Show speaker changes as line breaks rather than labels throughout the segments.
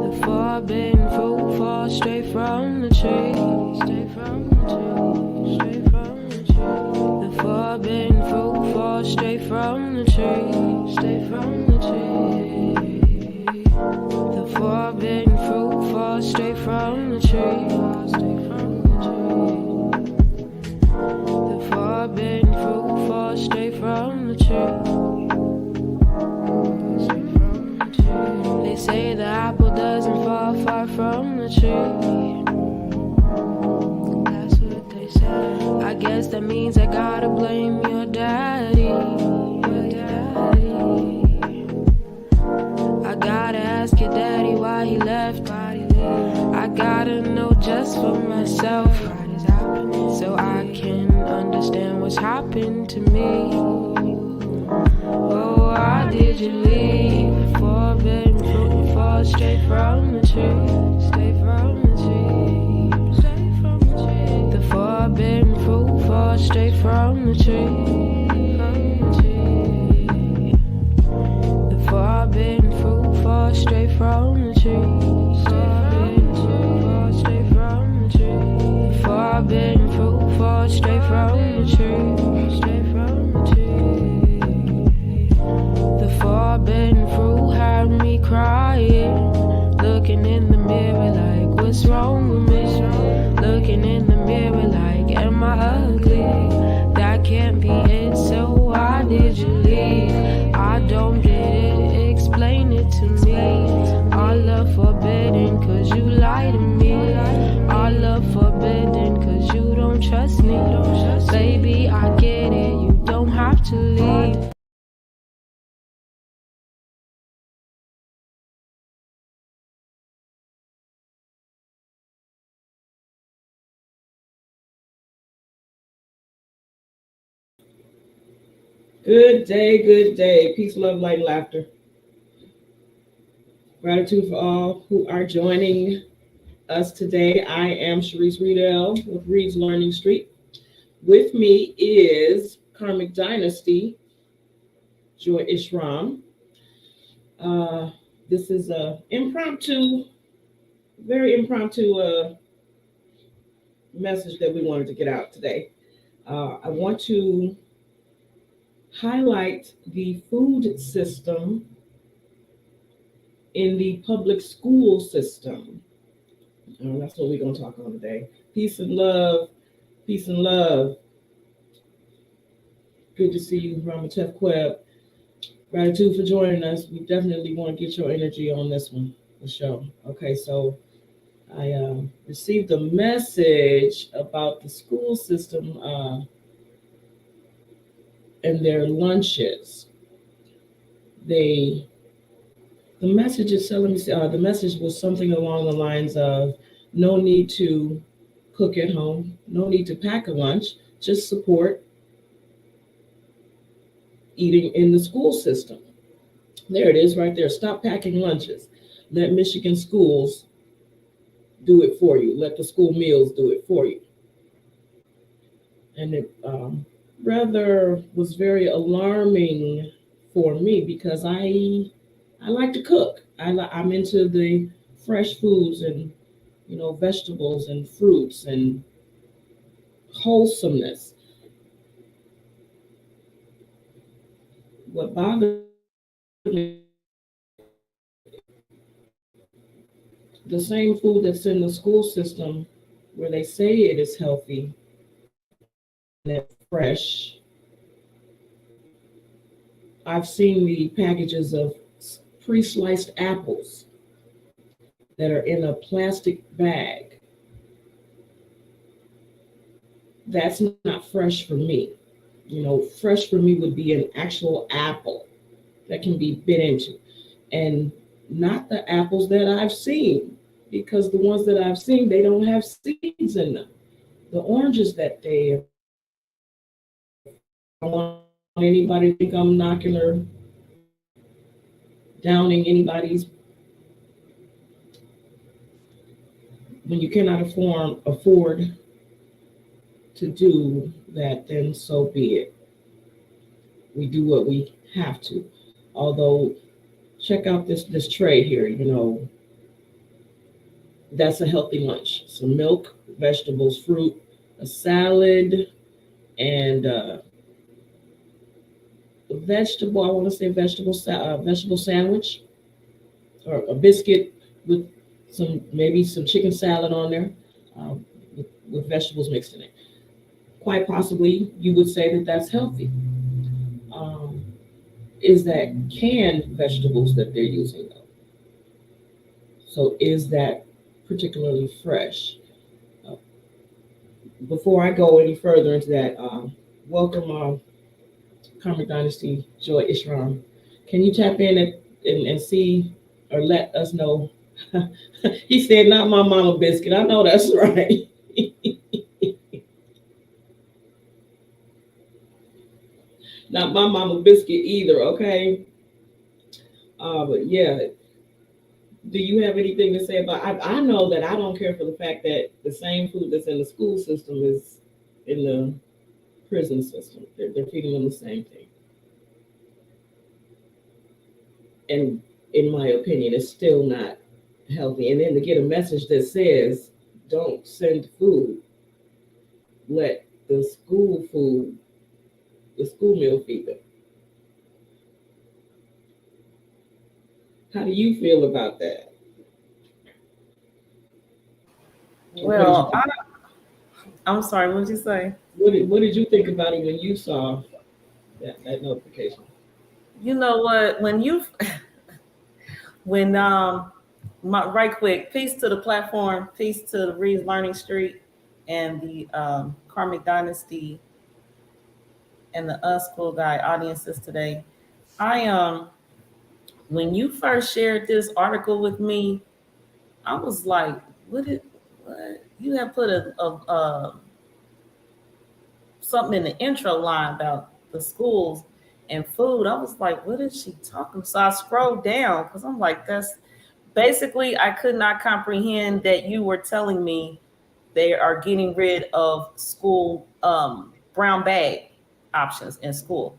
The forbidden fruit falls straight from the tree. Straight from the tree. Straight from the tree. The forbidden fruit falls straight from the tree. Straight from the tree. The forbidden fruit falls straight from the tree. Straight from the tree. The forbidden fruit falls straight from the tree. They say the apple doesn't fall far from the tree. That's what they say. I guess that means I gotta blame your daddy. Your daddy. I gotta ask your daddy why he left. I gotta know just for myself, so I can understand what's happened to me. Oh, why did you leave? Forbidden fruit falls straight from the tree. Straight from the tree. Straight from the tree. The forbidden fruit falls straight from the tree. From the tree. The forbidden fruit falls straight from the tree. Forbidden fruit falls straight from the tree. The forbidden fruit falls straight from the tree. Straight from the tree. The forbidden fruit had me crying, looking in the mirror like, what's wrong with me? Looking in the mirror like, am I ugly? That can't be it, so why did you leave? I don't get it, explain it to me. Our love forbidden cause you lie to me. Our love forbidden cause you don't trust me. Baby, I get it, you don't have to leave.
Good day, good day. Peace, love, light, and laughter. Gratitude for all who are joining us today. I am Sharice Riedel with Reed's Learning Street. With me is Karmic Dynasty, Joy Ishram. This is a very impromptu message that we wanted to get out today. I want to highlight the food system in the public school system. That's what we're going to talk on today. Peace and love. Peace and love. Good to see you, Ramatef Queb. Gratitude for joining us. We definitely want to get your energy on this one, the show. Okay, so I received a message about the school system and their lunches. The message is telling me, the message was something along the lines of no need to cook at home, no need to pack a lunch, just support eating in the school system. There it is right there. Stop packing lunches. Let Michigan schools do it for you. Let the school meals do it for you. And it rather was very alarming for me because I like to cook. I'm into the fresh foods and vegetables and fruits and wholesomeness. What bothers me, the same food that's in the school system where they say it is healthy and it's fresh. I've seen the packages of pre-sliced apples that are in a plastic bag. That's not fresh for me. Fresh for me would be an actual apple that can be bit into, and not the apples that I've seen, because the ones that I've seen, they don't have seeds in them. The oranges that they, I don't want anybody to think I'm knocking or downing anybody's. When you cannot afford to do that, then so be it. We do what we have to. Although, check out this tray here. That's a healthy lunch. Some milk, vegetables, fruit, a salad, and a vegetable. I want to say vegetable sandwich or a biscuit with maybe some chicken salad on there, with vegetables mixed in it. Quite possibly, you would say that that's healthy. Um, is that canned vegetables that they're using though? So is that particularly fresh? Uh, Before I go any further into that, welcome, Karma Dynasty, Joy Ishram. Can you tap in and see or let us know? He said, not my mama biscuit. I know that's right. Not my mama biscuit either, okay? But yeah, do you have anything to say about I know that I don't care for the fact that the same food that's in the school system is in the prison system. They're feeding them the same thing. And in my opinion, it's still not healthy. And then to get a message that says, don't send food, let the school food, the school meal feed them. How do you feel about that? Or what did you
Well,
think?
I'm sorry, what did you say?
What did you think about it when you saw that notification?
You know what? When right quick, peace to the platform, peace to the Reed's Learning Street and the Karmic Dynasty and the Unschool Guy audiences today. I When you first shared this article with me, I was like, what? You have put a something in the intro line about the schools and food. I was like, what is she talking? So I scrolled down because I'm like, that's basically, I could not comprehend that you were telling me they are getting rid of school brown bag options in school.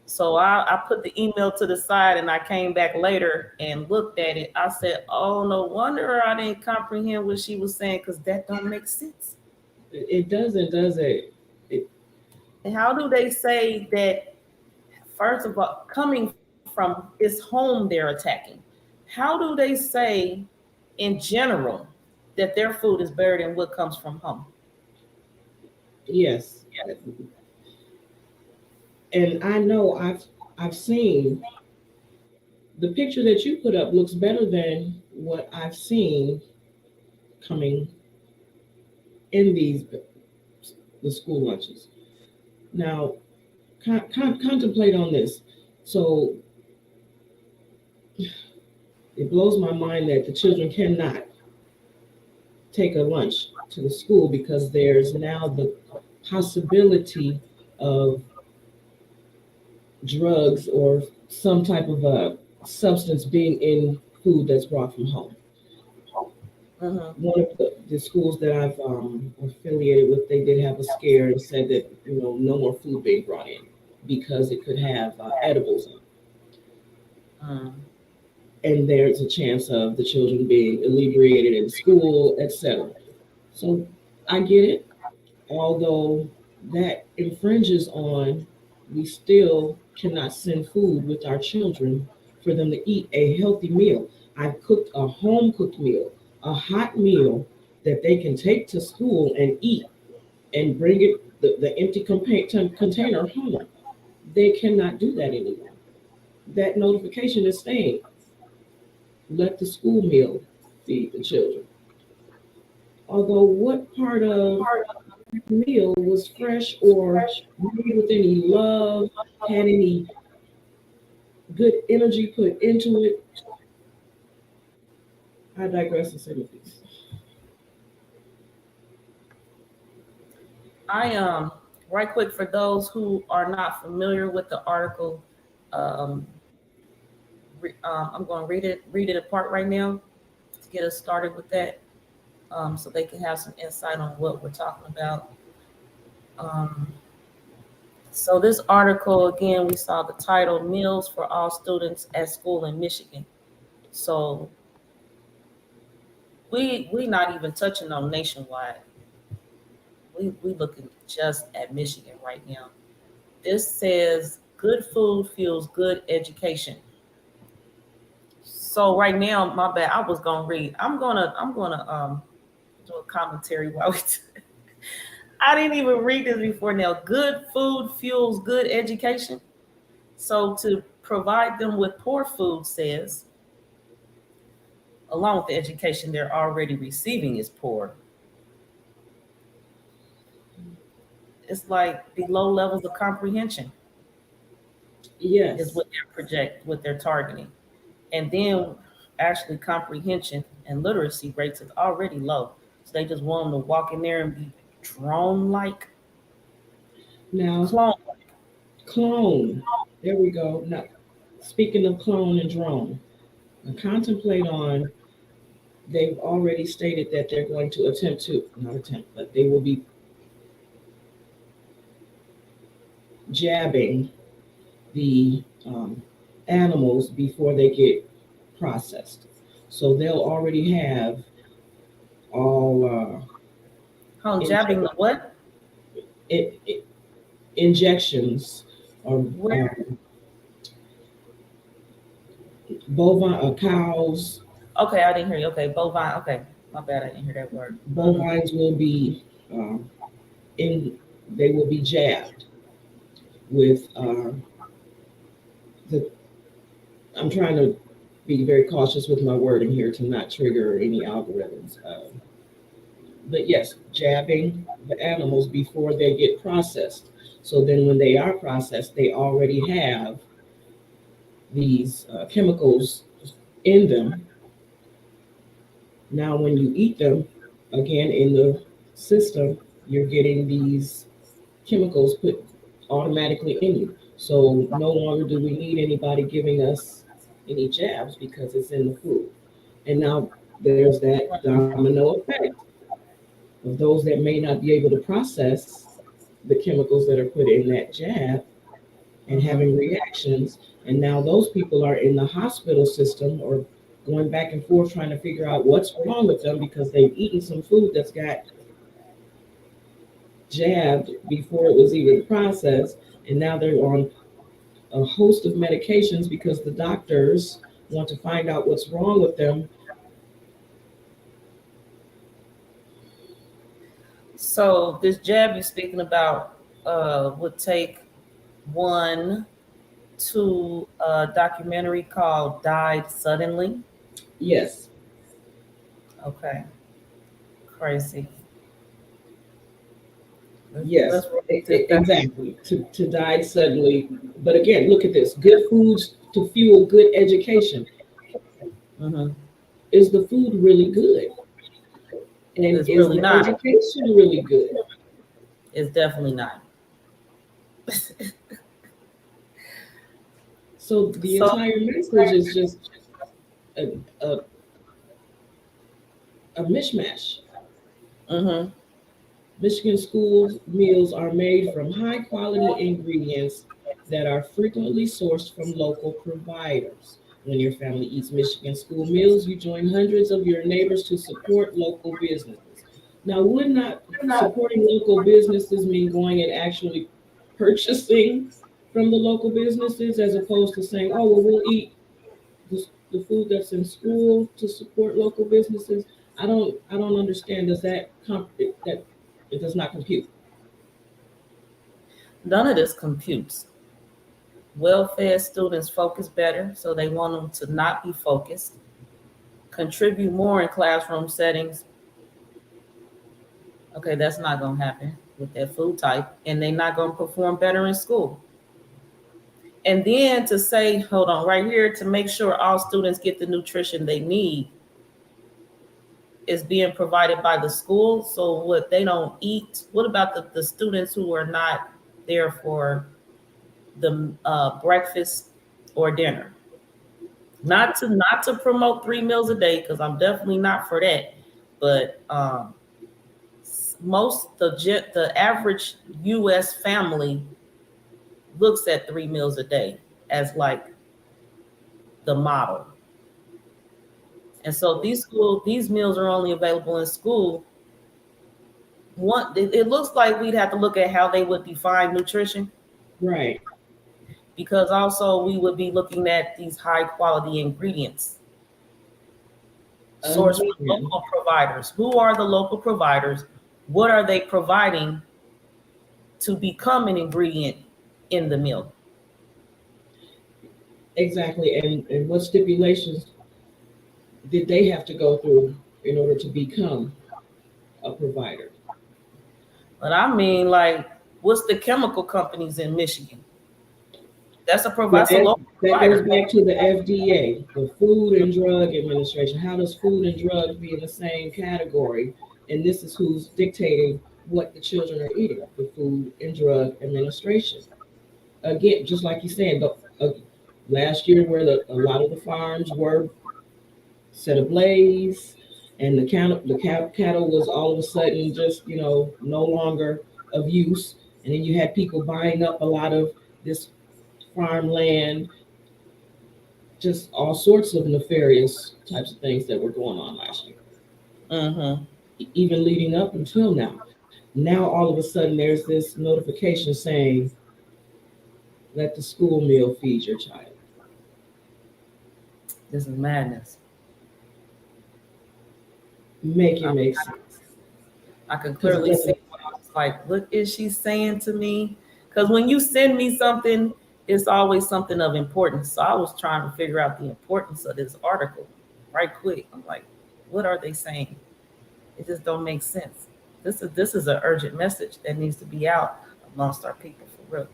So I put the email to the side and I came back later and looked at it. I said, oh, no wonder I didn't comprehend what she was saying because that don't make sense.
It doesn't, does it? It
And how do they say that, first of all, coming from it's home they're attacking? How do they say in general that their food is better than what comes from home?
yes. And I know I've seen the picture that you put up looks better than what I've seen coming in the school lunches. Now, contemplate on this. So it blows my mind that the children cannot take a lunch to the school because there's now the possibility of drugs or some type of a substance being in food that's brought from home.
Mm-hmm.
One of the schools that I've affiliated with, they did have a scare and said that no more food being brought in because it could have edibles in it,
Mm.
and there's a chance of the children being inebriated in school, etc. So I get it, although that infringes on, we still cannot send food with our children for them to eat a healthy meal. I've cooked a home cooked meal, a hot meal that they can take to school and eat and bring the empty container home. They cannot do that anymore. That notification is saying, let the school meal feed the children. Although, what part of meal was fresh or made with any love, had any good energy put into it? I digress and say my piece.
I Right quick for those who are not familiar with the article, um, I'm going to read it apart right now to get us started with that, so they can have some insight on what we're talking about. Um, so this article, again, we saw the title "Meals for All Students at School in Michigan." So we not even touching on nationwide. We looking just at Michigan right now. This says good food fuels good education. So right now, my bad. I was gonna read. I'm gonna do a commentary while we. I didn't even read this before now. Good food fuels good education. So to provide them with poor food says, along with the education they're already receiving is poor. It's like below levels of comprehension is
Yes.
what they're targeting. And then actually comprehension and literacy rates is already low. So they just want them to walk in there and be drone like,
Now,
clone.
clone. There we go. Now, speaking of clone and drone, contemplate on. They've already stated that they're going to attempt to, not attempt, but they will be jabbing the animals before they get processed. So they'll already have all
Oh, jabbing the what?
it, it, injections or
Where?
bovine cows.
Okay, I didn't hear you. Okay, bovine. Okay, my bad. I didn't hear that word.
Bovines will be in. They will be jabbed with the. I'm trying to be very cautious with my wording here to not trigger any algorithms. But yes, jabbing the animals before they get processed. So then when they are processed, they already have these chemicals in them. Now, when you eat them, again, in the system, you're getting these chemicals put automatically in you. So no longer do we need anybody giving us any jabs because it's in the food. And now there's that domino effect of those that may not be able to process the chemicals that are put in that jab and having reactions. And now those people are in the hospital system or going back and forth trying to figure out what's wrong with them because they've eaten some food that's got jabbed before it was even processed. And now they're on a host of medications because the doctors want to find out what's wrong with them.
So this jab you're speaking about would take one to a documentary called "Died Suddenly."
Yes,
Okay, crazy.
yes,
Let's roll to that.
exactly. To die suddenly. But again, look at this good foods to fuel good education.
Mhm.
Is the food really good? And
It's
is
really
the
not.
education really good?
It's definitely not.
So the
So,
entire message is just a, a, a mishmash.
hmm
Michigan school meals are made from high quality ingredients that are frequently sourced from local providers. When your family eats Michigan school meals, you join hundreds of your neighbors to support local businesses. Now, would not supporting local businesses mean going and actually purchasing from the local businesses as opposed to saying, oh, well, we'll eat the food that's in school to support local businesses? I don't understand. Does that it does not compute?
none of this computes. Well-fed students focus better, so they want them to not be focused. Contribute more in classroom settings. Okay, that's not going to happen with that food type, and they're not going to perform better in school. And then to say, hold on, right here, to make sure all students get the nutrition they need is being provided by the school. So what they don't eat, what about the students who are not there for the breakfast or dinner? Not to promote 3 meals a day, because I'm definitely not for that. But the average U.S. family looks at 3 meals a day as like the model. And so these meals are only available in school. It looks like we'd have to look at how they would define nutrition,
Right.
because also we would be looking at these high quality ingredients sourced from
Again,
local providers. Who are the local providers? What are they providing to become an ingredient in the meal?
exactly. And what stipulations did they have to go through in order to become a provider?
But I mean, like, what's the chemical companies in Michigan? That's a
The
that's a local
that goes
provider.
back to the FDA, the Food and Drug Administration. How does food and drugs be in the same category? And this is who's dictating what the children are eating, the Food and Drug Administration. Again, just like you said, last year where a lot of the farms were set ablaze, and cattle was all of a sudden just no longer of use, and then you had people buying up a lot of this farmland, just all sorts of nefarious types of things that were going on last year,
Mm-hmm.
even leading up until now. Now all of a sudden there's this notification saying, "Let the school meal feed your child."
This is madness.
Make it
I,
make sense.
I can
Because it
clearly see
doesn't.
what I was like, what is she saying to me? Because when you send me something, it's always something of importance. So I was trying to figure out the importance of this article right quick. I'm like, what are they saying? It just don't make sense. This is an urgent message that needs to be out amongst our people for real.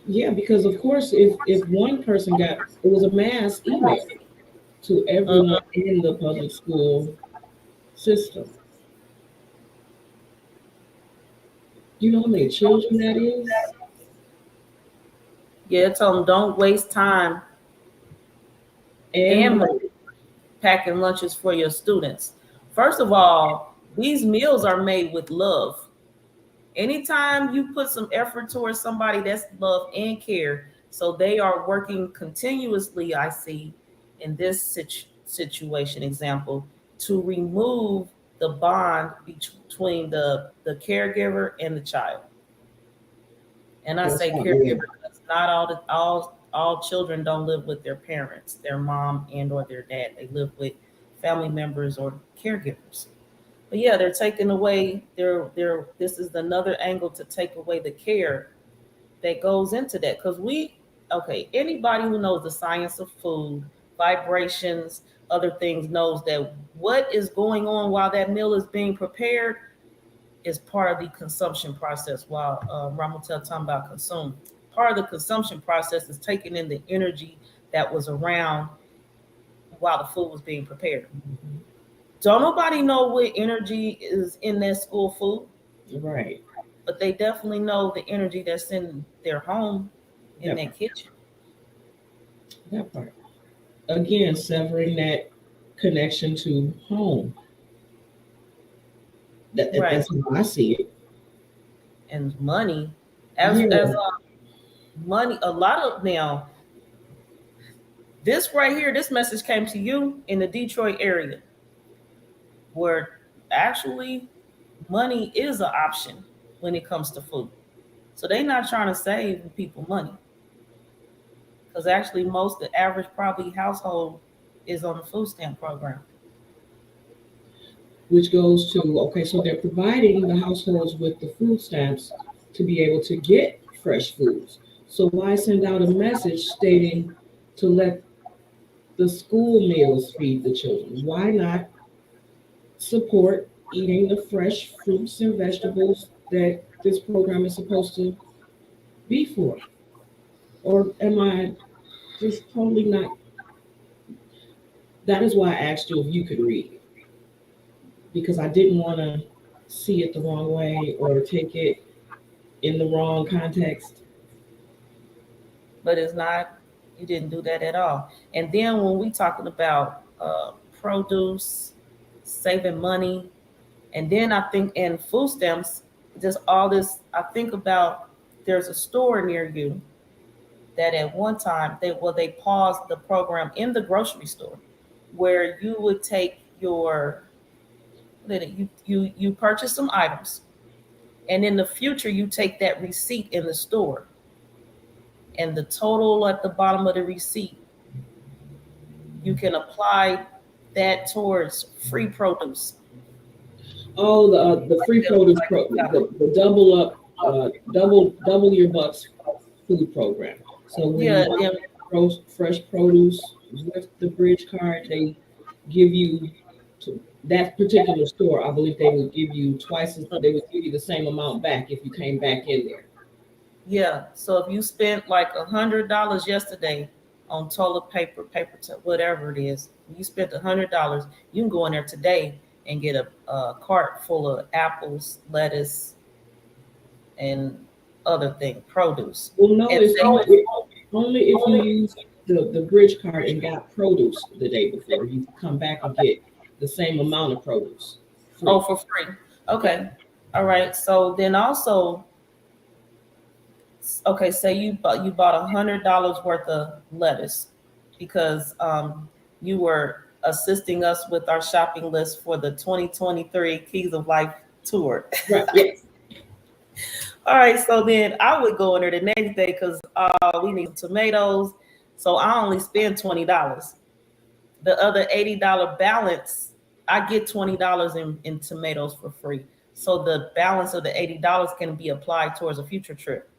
Yeah, because of course, if one person got, it was a mass email to everyone
Mhm.
in the public school system. You know how many children that is?
Yeah, tell them don't waste time
And
and
money.
packing lunches for your students. First of all, these meals are made with love. Anytime you put some effort towards somebody, that's love and care. So they are working continuously, I see, in this situation example, to remove the bond between the caregiver and the child. And I
That's
say
not
caregiver
real.
because not all children don't live with their parents, their mom and or their dad. They live with family members or caregivers. But yeah, they're taking away their this is another angle to take away the care that goes into that. Because anybody who knows the science of food, vibrations, other things knows that what is going on while that meal is being prepared is part of the consumption process. While Ramutel talking about consume, part of the consumption process is taking in the energy that was around while the food was being prepared.
Mhm.
Don't nobody know what energy is in that school food,
Right.
but they definitely know the energy that's in their home, in
That
their
part.
kitchen.
That part. Again, severing that connection to home.
Right.
That's how I see it.
And money, as
Yeah.
money, a lot of now, this right here, this message came to you in the Detroit area where actually money is an option when it comes to food. So they're not trying to save people money because actually most the average probably household is on the food stamp program.
Which goes to, okay, so they're providing the households with the food stamps to be able to get fresh foods. So why send out a message stating to let the school meals feed the children? Why not support eating the fresh fruits and vegetables that this program is supposed to be for? Or am I just totally not? That is why I asked you if you could read it, because I didn't want to see it the wrong way or take it in the wrong context.
But it's not, you didn't do that at all. And then when we talking about produce, saving money, and then I think in food stamps, just all this, I think about there's a store near you that at one time they paused the program in the grocery store. where you would take your you purchase some items, and in the future you take that receipt in the store, and the total at the bottom of the receipt, you can apply that towards free produce.
Oh, the free produce the double up, double your bucks food program. So when
Yeah,
you
yeah,
buy fresh produce with the bridge card, they give you to that particular store. I believe they would give you twice as they would give you the same amount back if you came back in there.
yeah. So if you spent like $100 yesterday on toilet paper, whatever it is, you spent $100. You can go in there today and get a cart full of apples, lettuce, and other thing, produce.
Well, no,
And
it's
say,
only if you use the bridge card and got produce the day before. You come back and get the same amount of produce
oh,
free.
for free.
Yeah.
Okay. All right. So then also, okay, say you bought $100 worth of lettuce because you were assisting us with our shopping list for the 2023 Keys of Life tour.
Right. Yes.
All right, so then I would go in there the next day because we need some tomatoes. So I only spend $20. The other $80 balance, I get $20 in tomatoes for free. So the balance of the $80 can be applied towards a future trip.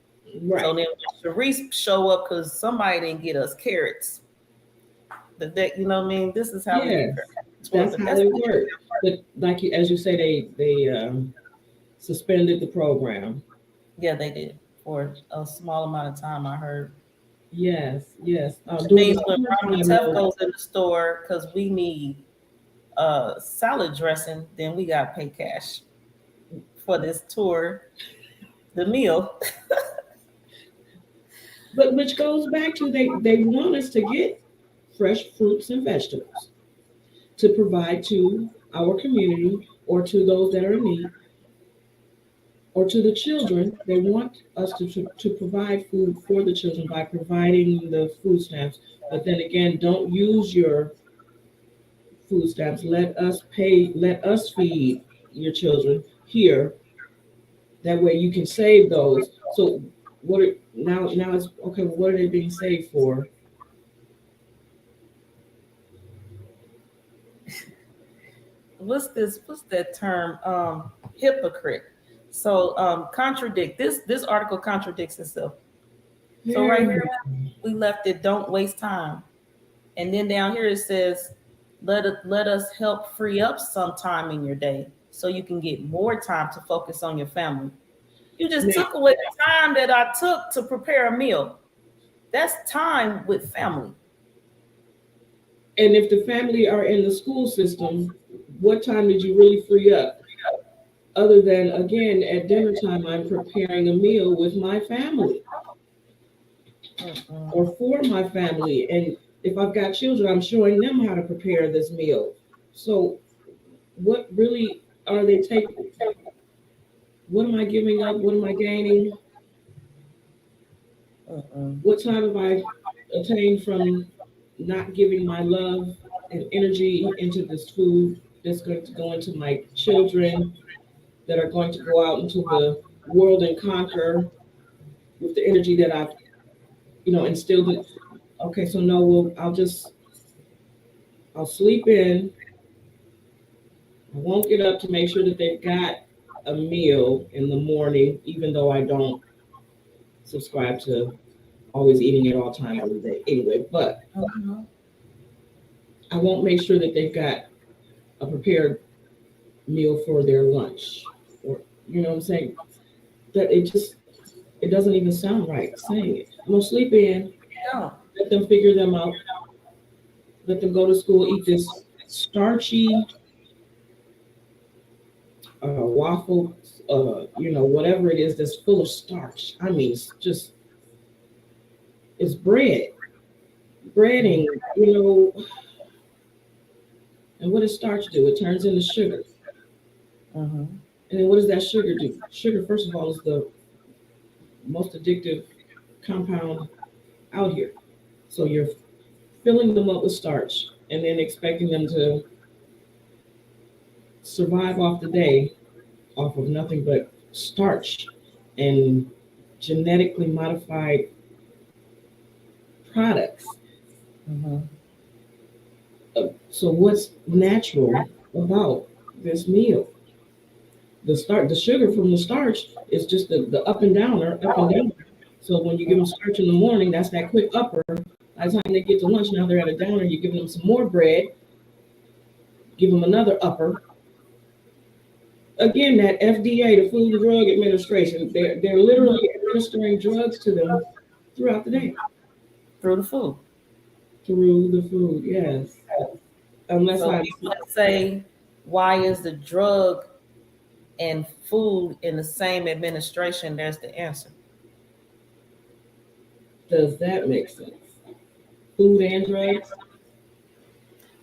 Right.
So then Sharice show up because somebody didn't get us carrots. You know what I mean? This is how we
Yes.
towards
That's
it.
how it works. But like as you say, they suspended the program.
Yeah, they did for a small amount of time. I heard.
Yes, yes.
Which
During
means
the
when Ronnie
summertime,
Tuff goes in the store because we need salad dressing, then we got to pay cash for this tour, the meal.
but which goes back to they want us to get fresh fruits and vegetables to provide to our community or to those that are in need or to the children. They want us to provide food for the children by providing the food stamps. But then again, don't use your food stamps. Let us feed your children here. That way you can save those. So now it's okay, well, what are they being saved for?
What's that term? Hypocrite. So contradict. This article contradicts itself. So right here we left it, don't waste time. And then down here it says, let us help free up some time in your day so you can get more time to focus on your family. You just took away the time that I took to prepare a meal. That's time with family.
And if the family are in the school system, what time did you really free up? Other than, again, at dinner time, I'm preparing a meal with my family or for my family. And if I've got children, I'm showing them how to prepare this meal. So what really are they taking? What am I giving up? What am I gaining? What time have I attained from not giving my love and energy into this food that's going to go into my children that are going to go out into the world and conquer with the energy that I've, instilled it. Okay, so no, I'll sleep in. I won't get up to make sure that they've got a meal in the morning, even though I don't subscribe to always eating at all times of the day anyway, but I won't make sure that they've got a prepared meal for their lunch, or you know what I'm saying? That it doesn't even sound right saying it. I'm gonna sleep in, let them figure them out, let them go to school, eat this starchy waffle, whatever it is that's full of starch. I mean, it's breading, and what does starch do? It turns into sugar. And then what does that sugar do? Sugar, first of all, is the most addictive compound out here. So you're filling them up with starch. and then expecting them to survive off the day off of nothing but starch and genetically modified products.
Mm-hmm.
So what's natural about this meal? The sugar from the starch is just the up and downer, up and down. So when you give them starch in the morning, that's that quick upper. By the time they get to lunch, now they're at a downer. You're giving them some more bread, give them another upper. Again, that FDA, the Food and Drug Administration, they're literally administering drugs to them throughout the day
Through the food.
through the food. Yes, unless
So
I
people that say, why is the drug and food in the same administration? There's the answer.
does that make sense? Food and drugs.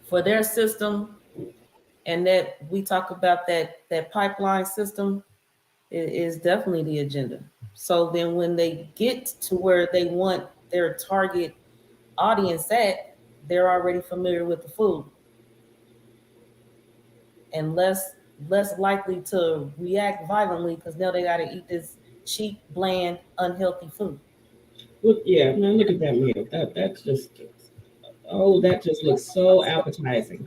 For their system, and that we talk about that pipeline system is definitely the agenda. So then when they get to where they want their target audience at, they're already familiar with the food and less likely to react violently because now they got to eat this cheap, bland, unhealthy food.
Look, yeah, man, look at that meal. That's just that just looks so appetizing,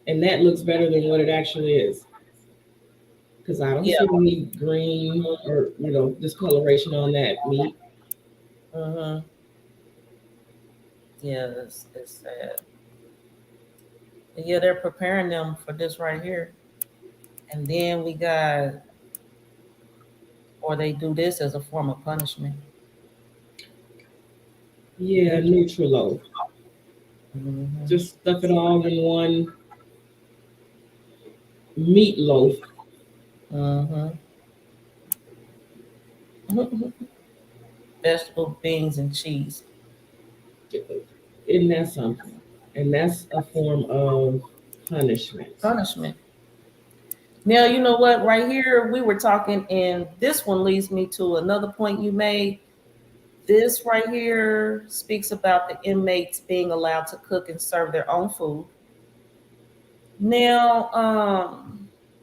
and that looks better than what it actually is. Because I don't
Yeah.
see any green or discoloration on that meat.
Mm-hmm. Yeah, it's sad. But yeah, they're preparing them for this right here. And then we got, or they do this as a form of punishment.
Yeah, Nutrilo.
Mm-hmm.
Just stuff it all in one meatloaf.
Mm-hmm. Vegetable, beans, and cheese.
Isn't that something? And that's a form of punishment.
Punishment. Now, you know what? Right here, we were talking, and this one leads me to another point you made. This right here speaks about the inmates being allowed to cook and serve their own food. Now,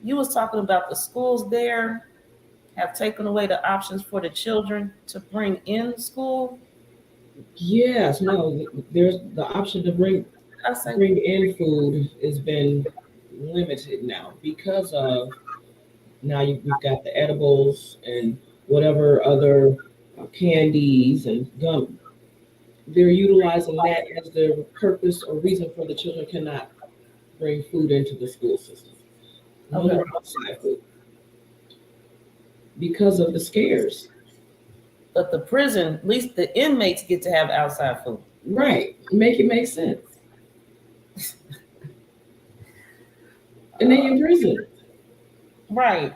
you was talking about the schools there have taken away the options for the children to bring in school.
Yes, no, there's the option to
I say,
bring in food has been limited now because of we've got the edibles and whatever other candies and gum. They're utilizing that as their purpose or reason for the children cannot bring food into the school system. No
Okay.
more outside food because of the scares.
but the prison, at least the inmates get to have outside food.
Right. Make it make sense. And they in prison.
Right.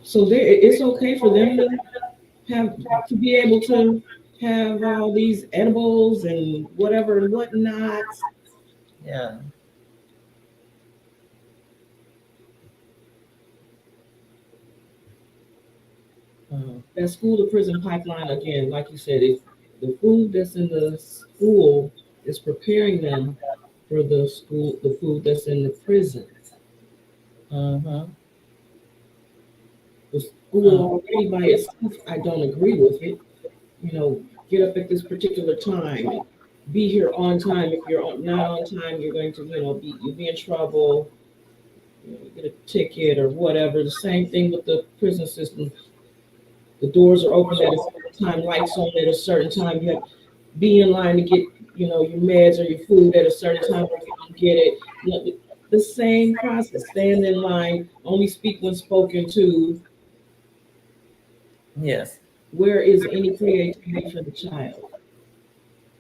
So it's okay for them to be able to have all these edibles and whatever and whatnot.
Yeah. Mhm.
That school to prison pipeline again, like you said, it's the food that's in the school is preparing them for the food that's in the prison.
Mhm.
The school already by itself, I don't agree with it. Get up at this particular time and be here on time. If you're not on time, you're going to, you'll be in trouble. You get a ticket or whatever. The same thing with the prison system. The doors are open at a certain time, lights on at a certain time. You have to be in line to get, your meds or your food at a certain time. If you don't get it, the same process. Stand in line, only speak when spoken to.
Yes.
Where is any creativity for the child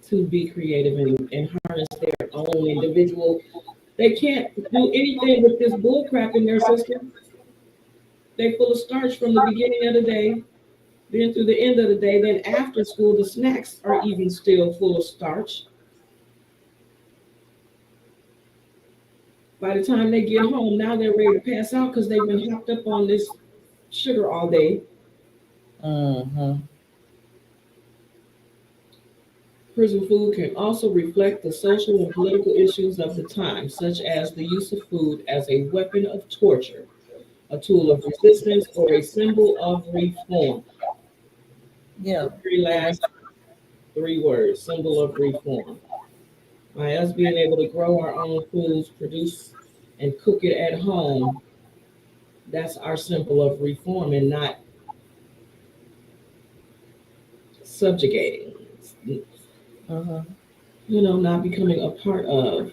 to be creative and harness their own individual? They can't do anything with this bull crap in their system. They're full of starch from the beginning of the day, then through the end of the day. Then after school, the snacks are even still full of starch. By the time they get home, now they're ready to pass out because they've been hopped up on this sugar all day.
Mhm.
Prison food can also reflect the social and political issues of the time, such as the use of food as a weapon of torture, a tool of resistance, or a symbol of reform.
Yeah.
The very last three words, symbol of reform. By us being able to grow our own foods, produce and cook it at home, that's our symbol of reform and not subjugating,
Mhm.
not becoming a part of,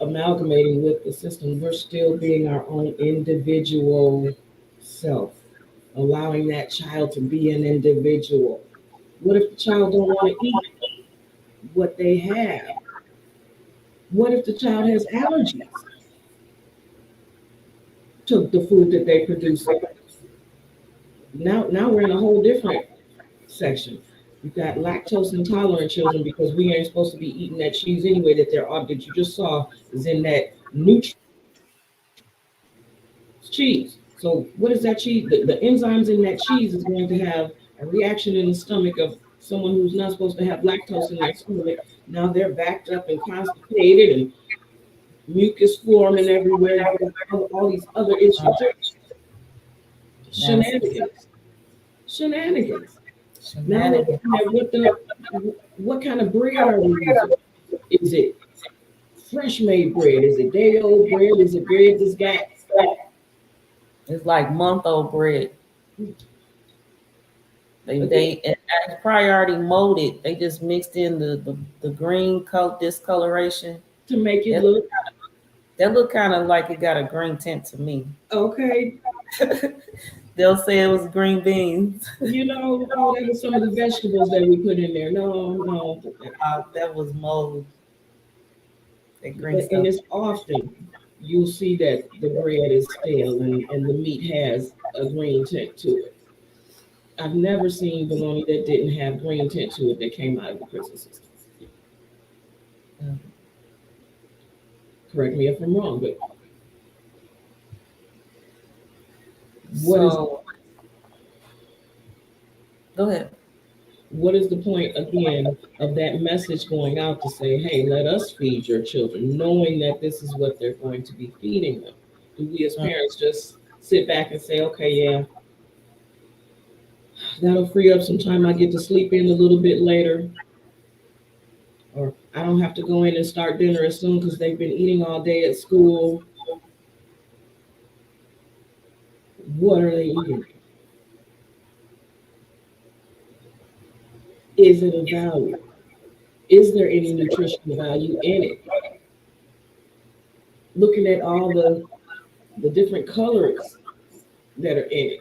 amalgamating with the system. We're still being our own individual self, allowing that child to be an individual. What if the child don't want to eat what they have? What if the child has allergies to the food that they produce? Now we're in a whole different section. You've got lactose intolerant children because we ain't supposed to be eating that cheese anyway that that you just saw is in that nutrient cheese. So what is that cheese? The enzymes in that cheese is going to have a reaction in the stomach of someone who's not supposed to have lactose in their stomach. Now they're backed up and constipated and mucus forming everywhere. You got all these other issues.
Nasty.
Shenanigans. Shenanigans. Now we're
Shenanigans.
looking at what kind of bread are we using? Is it fresh made bread? Is it day old bread? Is it bread that's got
It's like month-old bread. They as priority molded. They just mixed in the green coat discoloration.
to make it
That,
look
that look kind of like it got a green tint to me.
okay?
They'll say it was green beans.
Oh, that was some of the vegetables that we put in there. No.
That was mold. That green
And
stuff.
it's often you'll see that the bread is stale and the meat has a green tint to it. I've never seen bologna that didn't have green tint to it that came out of the prison system.
Yeah.
Correct me if I'm wrong, but what is
So go ahead.
what is the point again of that message going out to say, hey, let us feed your children, knowing that this is what they're going to be feeding them? Do we as parents just sit back and say, okay, yeah, that'll free up some time I get to sleep in a little bit later? Or I don't have to go in and start dinner as soon because they've been eating all day at school. What are they eating? Is it a value? Is there any nutritional value in it? Looking at all the different colors that are in it,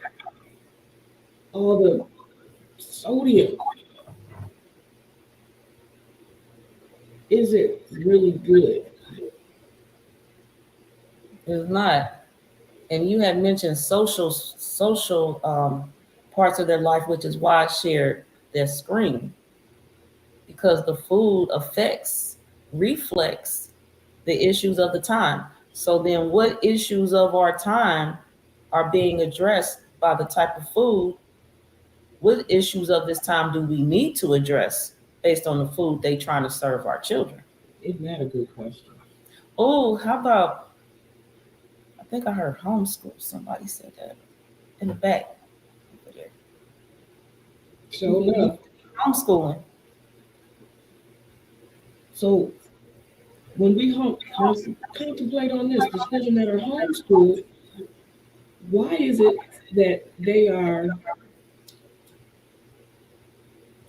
all the sodium, is it really good?
It's not. And you had mentioned social parts of their life, which is why I shared their screen, because the food reflects the issues of the time. So then what issues of our time are being addressed by the type of food? What issues of this time do we need to address based on the food they trying to serve our children?
Isn't that a good question?
Oh, how about, I think I heard homeschool. Somebody said that in the back. Over there.
So enough.
Homeschooling.
So when we contemplate on this, the children that are homeschooled, why is it that they are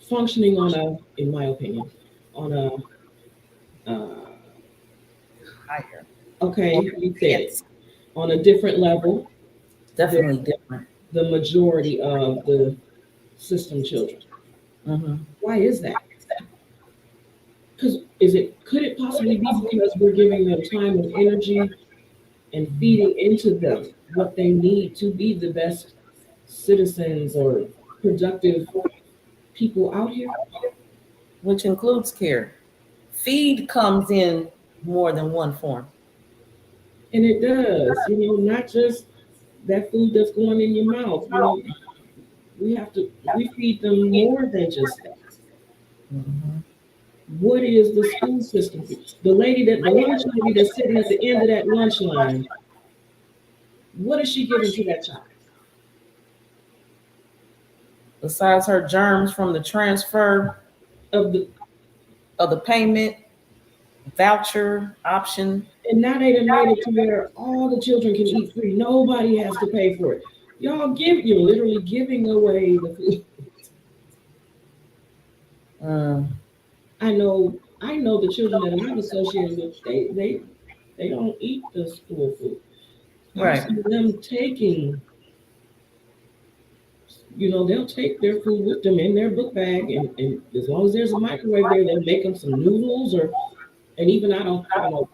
functioning on in my opinion, on
Higher.
okay, you said it, on a different level
Definitely different.
the majority of the system children?
Mm-hmm.
Why is that? Because could it possibly be because we're giving them time and energy and feeding into them what they need to be the best citizens or productive people out here?
Which includes care. Feed comes in more than one form.
And it does, not just that food that's going in your mouth. We feed them more than just that.
Mm-hmm.
What is the school system? The lunch lady that's sitting at the end of that lunch line, what is she giving to that child?
Besides her germs from the transfer
Of the
of the payment voucher option.
And now they done made it to where all the children can eat free. Nobody has to pay for it. You're literally giving away the food.
Mm,
I know the children that I'm associated with, they don't eat the school food. I
right.
see them taking, they'll take their food with them in their book bag, and as long as there's a microwave there, they'll make them some noodles and even I don't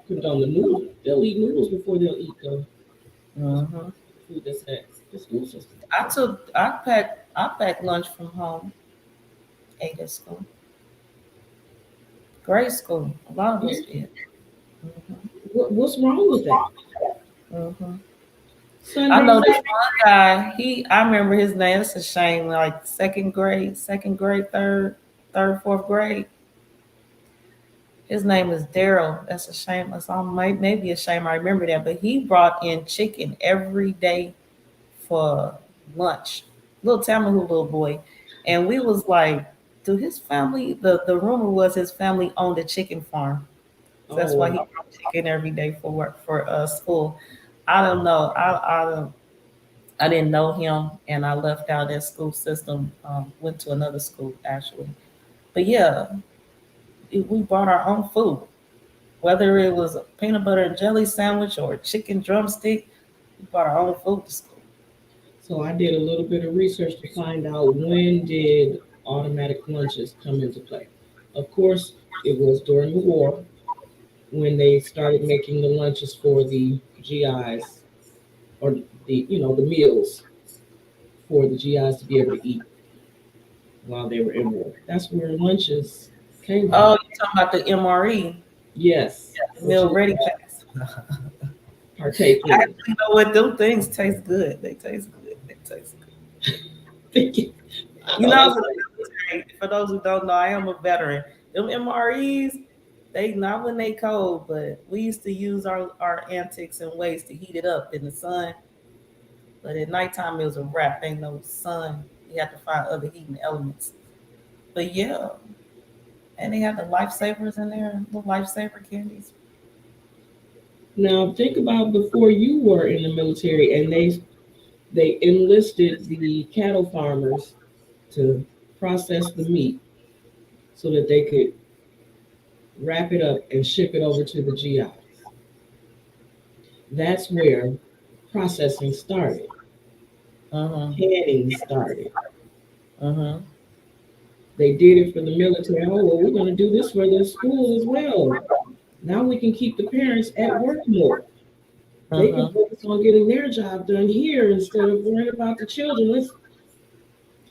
put it on the noodles. They'll eat noodles before they'll eat the
Hmm.
food that's at the school system.
I packed lunch from home, ate at school. Grade school. A lot of us did. Hmm.
What's wrong with that?
Hmm. I
Sunday
know this
night.
one guy. I remember his name. It's a shame. Like second grade, third, fourth grade. His name is Daryl. That's a shame. That's all. Maybe a shame. I remember that. But he brought in chicken every day for lunch. Little Tamahoo little boy, and we was like, do his family? The rumor was his family owned a chicken farm. So that's
Oh
why he
wow.
brought chicken every day for work for school. I don't know. I didn't know him, and I left out that school system. Went to another school actually, but yeah, we brought our own food, whether it was a peanut butter and jelly sandwich or a chicken drumstick. We brought our own food to school.
So I did a little bit of research to find out when did automatic lunches come into play. Of course, it was during the war when they started making the lunches for the GIs, or the meals for the GIs to be able to eat while they were in war. That's where lunches came
Oh,
from.
you talking about the MRE,
Yes,
the
which
meal
is
ready packs?
partake
I
in.
actually know what them things taste good. They taste good. They taste good.
I
You
know
know, I
that's
was in
right.
the military. For those who don't know, I am a veteran. Them MREs, they not when they cold, but we used to use our antics and ways to heat it up in the sun. But at nighttime, it was a wrap. Ain't no sun. You have to find other heating elements. But yeah, and they had the lifesavers in there, the lifesaver candies.
Now think about before you were in the military and they enlisted the cattle farmers to process the meat so that they could wrap it up and ship it over to the GIs. That's where processing started,
Mm-hmm.
canning started.
Mm-hmm.
They did it for the military. Oh, well, we're going to do this for the school as well. Now we can keep the parents at work more. They can
Mm-hmm.
focus on getting their job done here instead of worrying about the children. Let's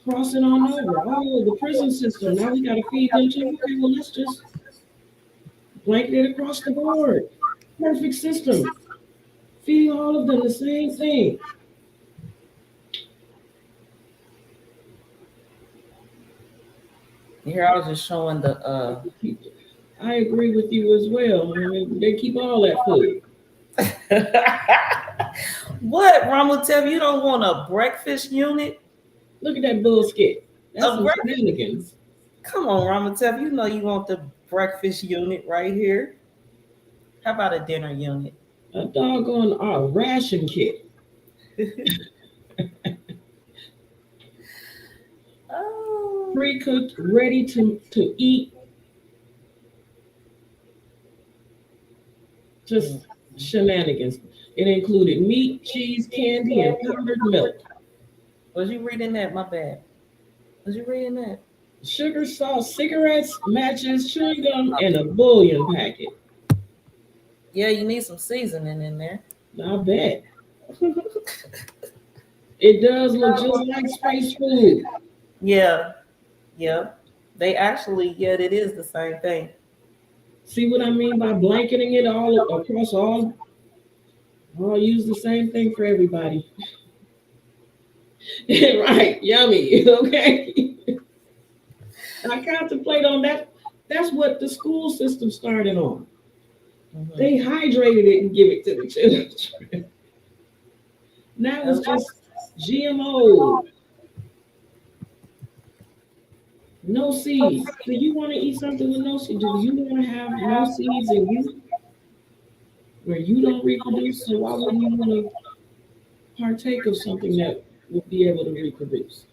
cross it on over. Oh, the prison system. Now we got to feed them too. Okay, well, let's just blanket it across the board. Perfect system. Feeding all of them the same thing.
Here I was just showing the
I agree with you as well. I mean, they keep all that food.
what, Ramutev, you don't want a breakfast unit?
Look at that bullshit. That's
A
some
break-
shenanigans.
Come on, Ramutev, you know you want the breakfast unit right here. How about a dinner unit?
A doggone ration kit.
Oh.
Pre-cooked, ready to eat. Just shenanigans. It included meat, cheese, candy, and powdered milk.
Was you reading that? My bad. Was you reading that?
Sugar, salt, cigarettes, matches, chewing gum, and a bouillon packet.
Yeah, you need some seasoning in there.
I bet. It does look just like space food.
Yeah, yeah. They actually, yeah, it is the same thing.
See what I mean by blanketing it all across all? I'll use the same thing for everybody. Right, yummy. Okay. I contemplate on that That's what the school system started on.
Mhm.
They hydrated it and give it to the children. Now it's just GMO, no seeds. Do you want to eat something with no seeds? Do you want to have no seeds in you where you don't reproduce? So why wouldn't you want to partake of something that would be able to reproduce?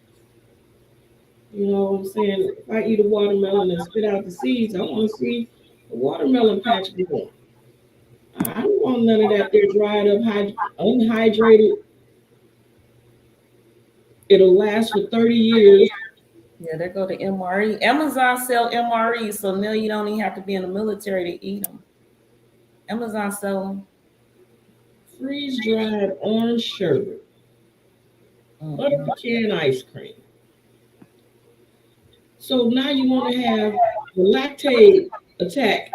You know what I'm saying? If I eat a watermelon and spit out the seeds, I want to see a watermelon patch grow. I don't want none of that. They're dried up, unhydrated. It'll last for 30 years.
Yeah, they go to MRE. Amazon sell MRE, so now you don't even have to be in the military to eat them. Amazon sell them.
Freeze dried orange sherbet, butter pecan ice cream. So now you want to have the lactate attack.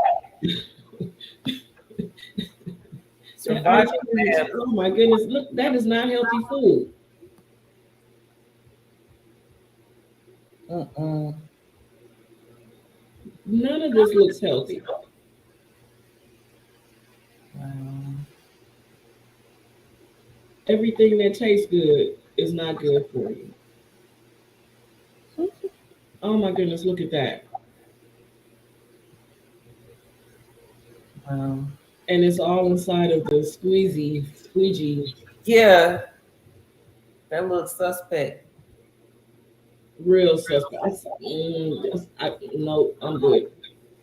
Survival Lab.
Oh my goodness, look, that is not healthy food. None of this looks healthy.
Wow.
Everything that tastes good is not good for you. Oh my goodness, look at that.
Wow.
And it's all inside of the squeegee.
Yeah, that looks suspect.
Real suspect. No, I'm good.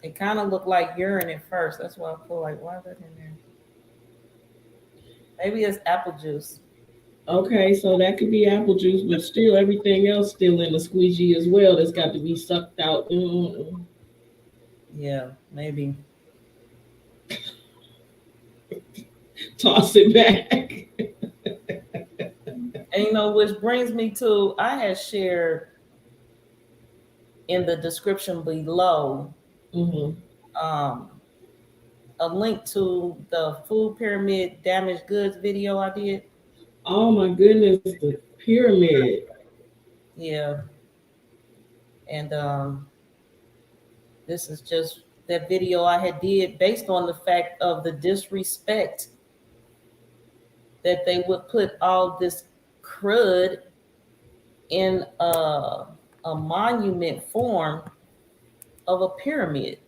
It kind of looked like urine at first. That's why I feel like, why is that in there? Maybe it's apple juice.
Okay, so that could be apple juice, but still everything else still in the squeegee as well. That's got to be sucked out.
Yeah, maybe.
Toss it back.
And you know, which brings me to, I had shared in the description below a link to the food pyramid damaged goods video I did.
Oh my goodness, the pyramid.
Yeah. And this is just that video I had did based on the fact of the disrespect that they would put all this crud in a monument form of a pyramid.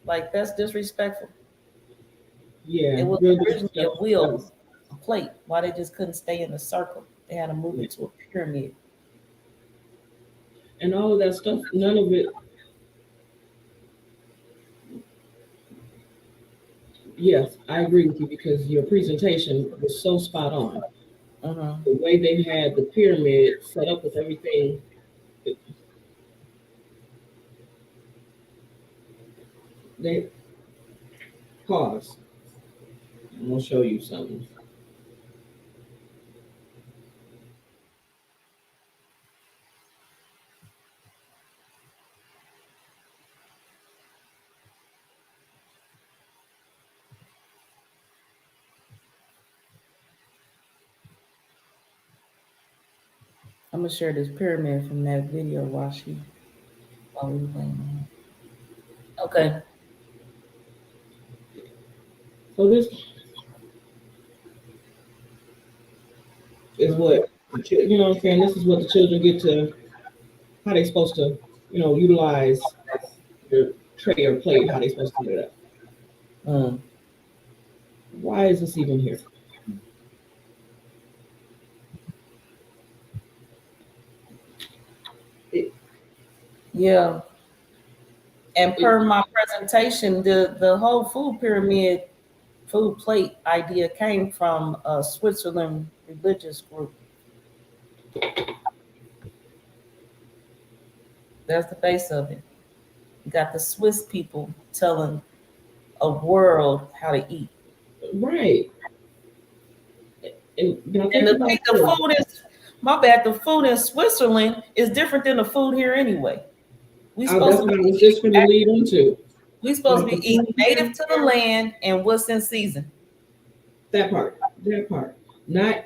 Like, that's disrespectful.
Yeah.
It was originally a wheel, a plate. Why they just couldn't stay in a circle? They had to move it to a pyramid.
And all of that stuff, none of it. Yes, I agree with you because your presentation was so spot on. The way they had the pyramid set up with everything. They pause. I'm gonna show you something.
I'm gonna share this pyramid from that video while we were playing. Okay.
So this is what, you know what I'm saying? This is what the children get to, how they supposed to, utilize their tray or plate, how they supposed to do that. Why is this even here?
Yeah. And per my presentation, the whole food pyramid, food plate idea came from a Switzerland religious group. That's the base of it. You got the Swiss people telling a world how to eat.
Right. And
the food is, my bad, the food in Switzerland is different than the food here anyway.
That's what I was just going to lead into.
We're supposed to be eating native to the land and what's in season.
That part. Not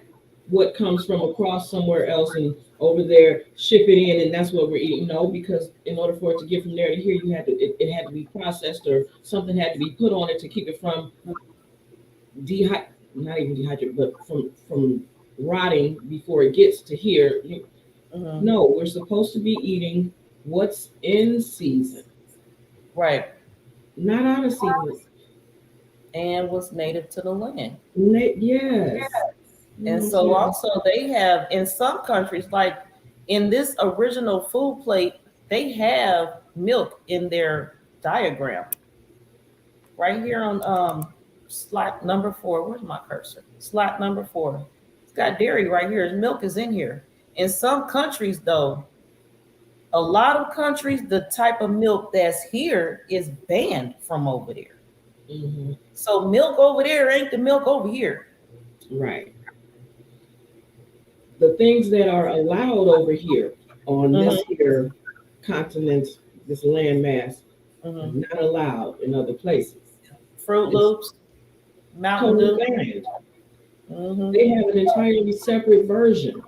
what comes from across somewhere else and over there, ship it in, and that's what we're eating. No, because in order for it to get from there to here, it had to be processed or something had to be put on it to keep it from not even dehydrated, but from rotting before it gets to here. No, we're supposed to be eating what's in season,
Right.
not out of season.
And was native to the land.
Yes.
And so also they have in some countries, like in this original food plate, they have milk in their diagram. Right here on slot number 4. Where's my cursor? Slot number 4. It's got dairy right here. His milk is in here. In some countries, though, a lot of countries, the type of milk that's here is banned from over there.
Mhm.
So milk over there ain't the milk over here.
Right. The things that are allowed over here on this here continent, this landmass, are not allowed in other places.
Fruit Loops, Mountain
Totally
Dew.
banned.
Mhm.
They have an entirely separate version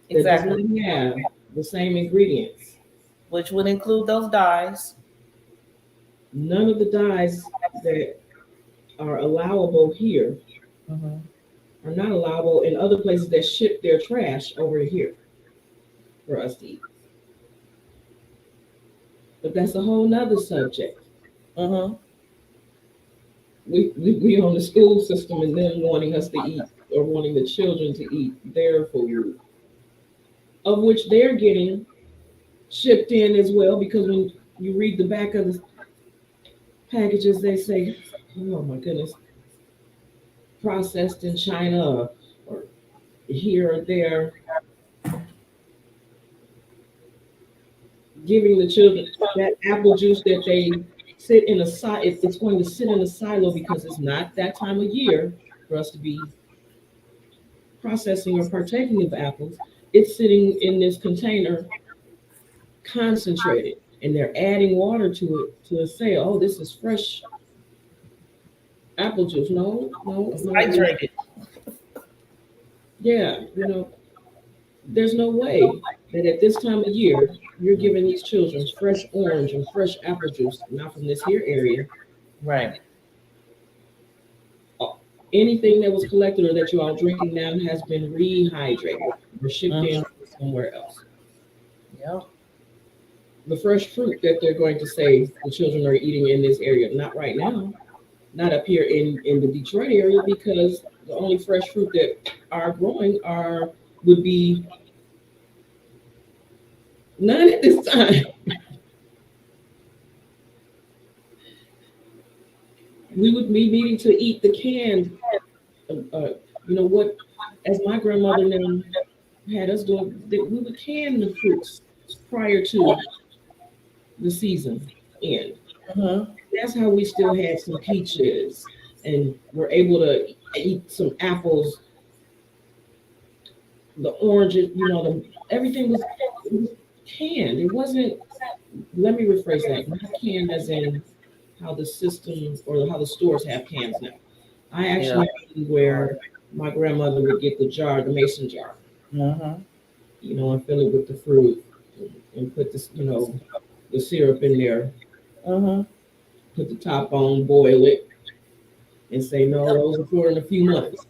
that
Exactly.
does not have the same ingredients.
Which would include those dyes.
None of the dyes that are allowable here are not allowable in other places that ship their trash over here for us to eat. But that's a whole nother subject.
Mm-hmm.
We on the school system and them wanting us to eat or wanting the children to eat their food, of which they're getting shipped in as well, because when you read the back of the packages, they say, oh my goodness, processed in China or here or there, giving the children that apple juice that they sit in a silo. It's going to sit in a silo because it's not that time of year for us to be processing or partaking of apples. It's sitting in this container concentrated, and they're adding water to it to say, oh, this is fresh apple juice. No.
Hydrated.
Yeah, there's no way that at this time of year you're giving these children fresh orange and fresh apple juice, not from this here area.
Right.
Anything that was collected or that you're all drinking now has been rehydrated or shipped in somewhere else.
Yep.
The fresh fruit that they're going to say the children are eating in this area, not right now, not up here in the Detroit area, because the only fresh fruit that are growing would be none at this time. We would be needing to eat the canned, what, as my grandmother now had us doing, that we would can the fruits prior to the season end. That's how we still had some peaches and were able to eat some apples, the oranges, everything was canned. It wasn't, let me rephrase that, not canned as in how the systems or how the stores have cans now. I actually knew where my grandmother would get the jar, the mason jar, and fill it with the fruit and put this, the syrup in there, put the top on, boil it, and say, no, those are for in a few months.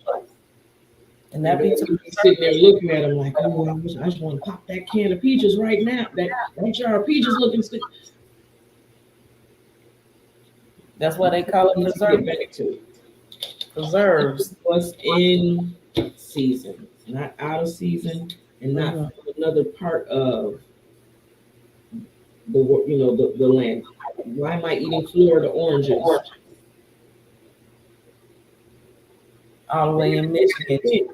And that be sitting there looking at them like, oh, I just want to pop that can of peaches right now. That jar of peaches looking sick.
That's why they call it preservative. Preserves.
What's in season, not out of season, and not another part of the land. Why am I eating Florida oranges?
All the way in Michigan.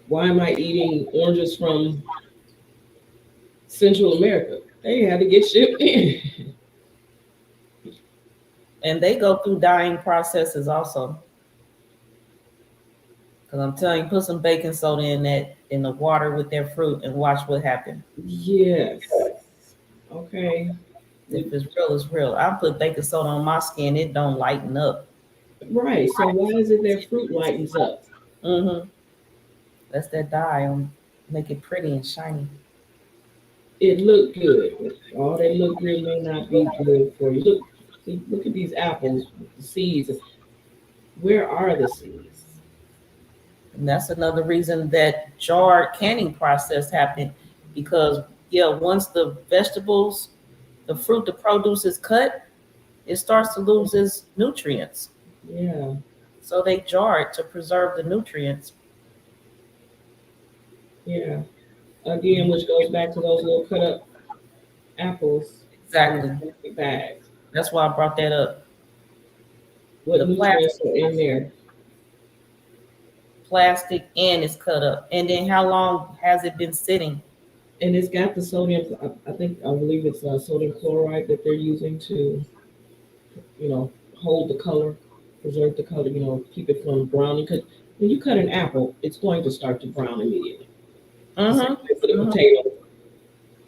Why am I eating oranges from Central America? They had to get shipped in.
And they go through dyeing processes also. Because I'm telling you, put some baking soda in the water with their fruit and watch what happens.
Yes. Okay.
If it's real, it's real. I put baking soda on my skin, it don't lighten up.
Right. So why is it that fruit lightens up?
Mm-hmm. That's that dye on, make it pretty and shiny.
It looked good, but all that look good may not be good for you. Look, see, look at these apples, with the seeds. Where are the seeds?
And that's another reason that jar canning process happened because yeah, once the vegetables, the fruit, the produce is cut, it starts to lose its nutrients.
Yeah,
So they jar it to preserve the nutrients.
yeah. Again, which goes back to those little cut up apples in the
Exactly.
plastic bags.
That's why I brought that up.
What
The plastic,
nutrients are in there?
plastic, and it's cut up. And then how long has it been sitting?
And it's got the sodium. I believe it's sodium chloride that they're using to, hold the color, preserve the color. Keep it from browning. Because when you cut an apple, it's going to start to brown immediately. The same
Mm-hmm.
way for the
Mm-hmm.
potato.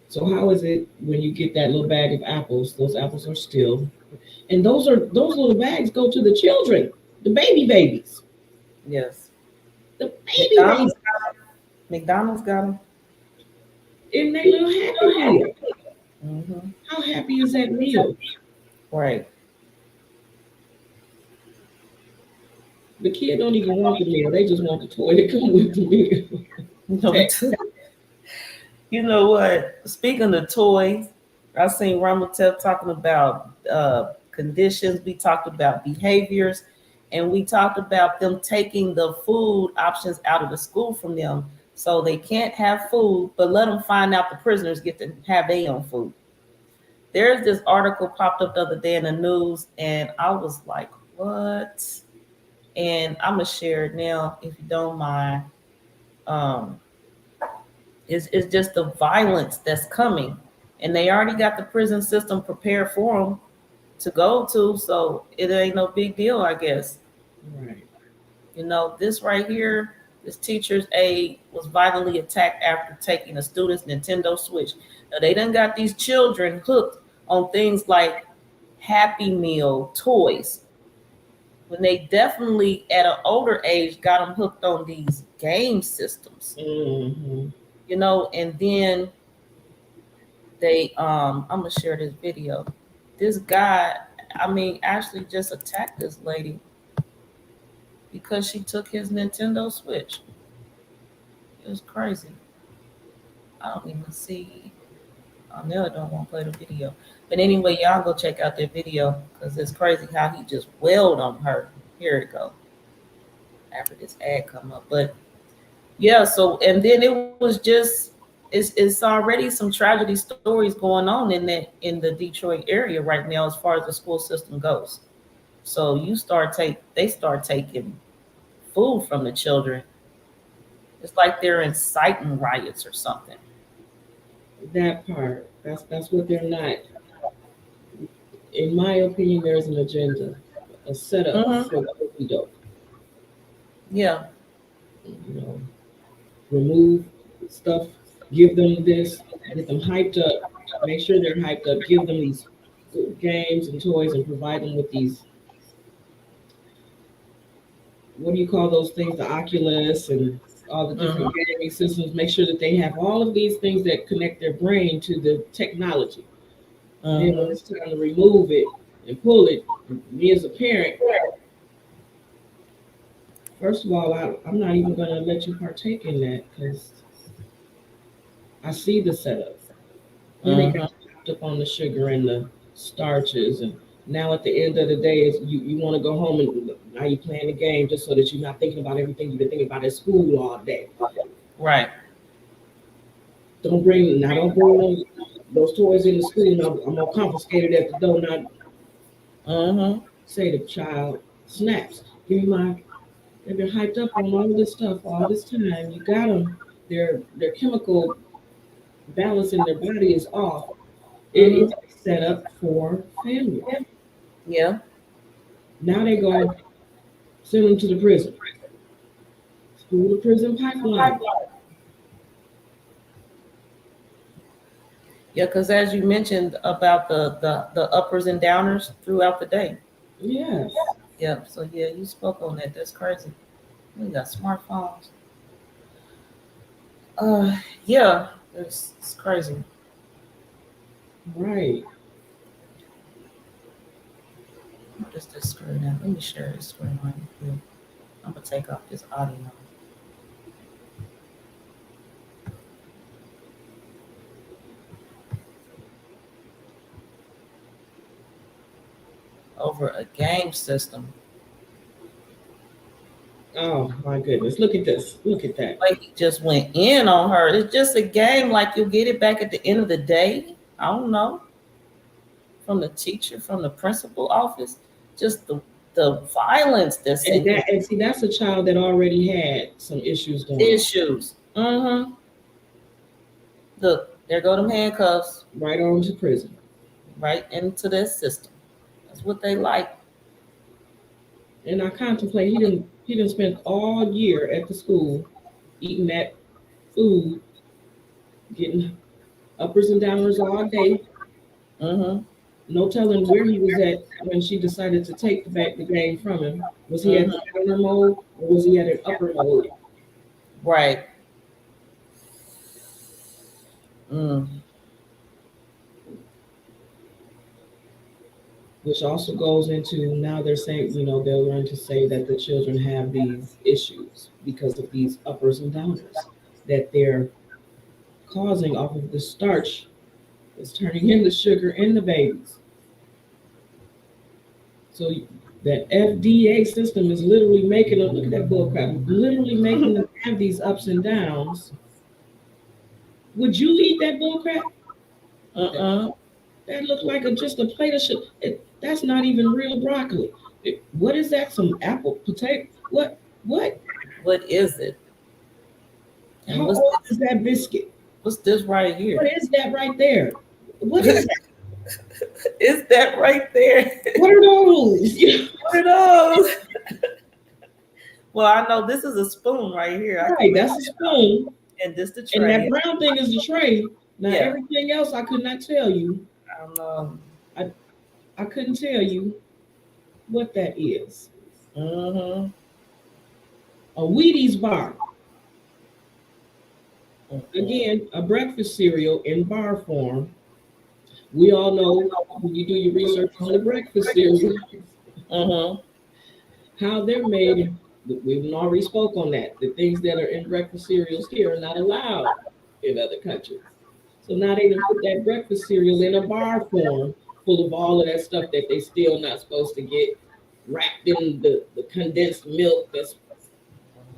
So how is it when you get that little bag of apples? Those apples are still, and those little bags go to the children, the babies,
Yes.
the baby babies
McDonald's, McDonald's got them.
in their little happy meal.
Mm-hmm.
How happy is that meal?
Right.
The kid don't even want the meal; they just want the toy to come with the meal.
You know what? Speaking of toys, I seen Ramotel talking about conditions. We talked about behaviors, and we talked about them taking the food options out of the school from them, so they can't have food. But let them find out the prisoners get to have their own food. There's this article popped up the other day in the news, and I was like, "What?" And I'm gonna share it now, if you don't mind. Um, it's just the violence that's coming, and they already got the prison system prepared for them to go to, so it ain't no big deal, I guess.
Right.
This right here, this teacher's aide was violently attacked after taking a student's Nintendo Switch. Now they done got these children hooked on things like Happy Meal toys, when they definitely at an older age got them hooked on these game systems.
Hmm.
And then they I'm gonna share this video. This guy, I mean, actually just attacked this lady because she took his Nintendo Switch. It was crazy. I don't even see. I never don't want to play the video. But anyway, y'all go check out their video because it's crazy how he just wailed on her. Here it go. After this ad come up. But yeah, so and then it was just it's already some tragedy stories going on in the Detroit area right now as far as the school system goes. So they start taking food from the children. It's like they're inciting riots or something.
That part. That's what they're not. In my opinion, there's an agenda, a setup
Hmm.
for the dope.
Yeah.
You know, remove stuff, give them this, get them hyped up, make sure they're hyped up, give them these games and toys, and provide them with these. What do you call those things? The Oculus and all the
Hmm.
different gaming systems. Make sure that they have all of these things that connect their brain to the technology. Then when
Hmm.
it's time to remove it and pull it, me as a parent, first of all, I'm not even going to let you partake in that because I see the setup. Then they
Hmm.
got hopped up on the sugar and the starches, and now at the end of the day, is you want to go home and now you're playing the game just so that you're not thinking about everything you've been thinking about at school all day.
Right.
Don't bring those toys in the school. Now I'm gonna confiscate it at the door. Not
Hmm.
say to the child, snaps. Give me my. They've been hyped up on all this stuff all this time. You got them. Their chemical balance in their body is off.
Hmm.
It's set up for failure.
Yeah.
Now they go send them to the prison. School to prison pipeline.
Yeah, because as you mentioned about the uppers and downers throughout the day.
Yes.
Yeah. So yeah, you spoke on that. That's crazy. We got smartphones. Yeah, it's crazy.
Right.
What is this screen now? Let me share this screen right here. I'm gonna take off this audio. Over a game system.
Oh my goodness. Look at this. Look at that.
Like he just went in on her. It's just a game, like you'll get it back at the end of the day. I don't know. From the teacher, from the principal office. Just the violence that's
And that and see that's a child that already had some issues going on.
issues. Mm-hmm. Look, there go them handcuffs
Right on to prison.
right into their system. That's what they like.
And I contemplate he didn't spend all year at the school eating that food, getting uppers and downers all day.
Mm-hmm.
No telling where he was at when she decided to take the game from him. Was he at the downer mode or was he at an upper mode?
Right. Mm.
Which also goes into now they're saying, they'll learn to say that the children have these issues because of these uppers and downers that they're causing off of the starch that's turning into sugar in the babies. So that FDA system is literally making them, look at that bullcrap, literally making them have these ups and downs. Would you eat that bullcrap? That looked like just a plate of shit. That's not even real broccoli. What is that? Some apple potato? What?
What is it? And
How old is that biscuit?
What's this right here?
What is that right there? What is that?
Is that right there?
What are those?
What are those? Well, I know this is a spoon right here.
Right, that's a spoon.
And this the tray.
And that brown thing is the tray. Now
Yeah.
everything else I could not tell you.
I don't know.
I couldn't tell you what that is.
Mm-hmm.
A Wheaties bar. Again, a breakfast cereal in bar form. We all know when you do your research on the breakfast cereal, how they're made. We've already spoke on that. The things that are in breakfast cereals here are not allowed in other countries. So now they put that breakfast cereal in a bar form full of all of that stuff that they still not supposed to get wrapped in the condensed milk that's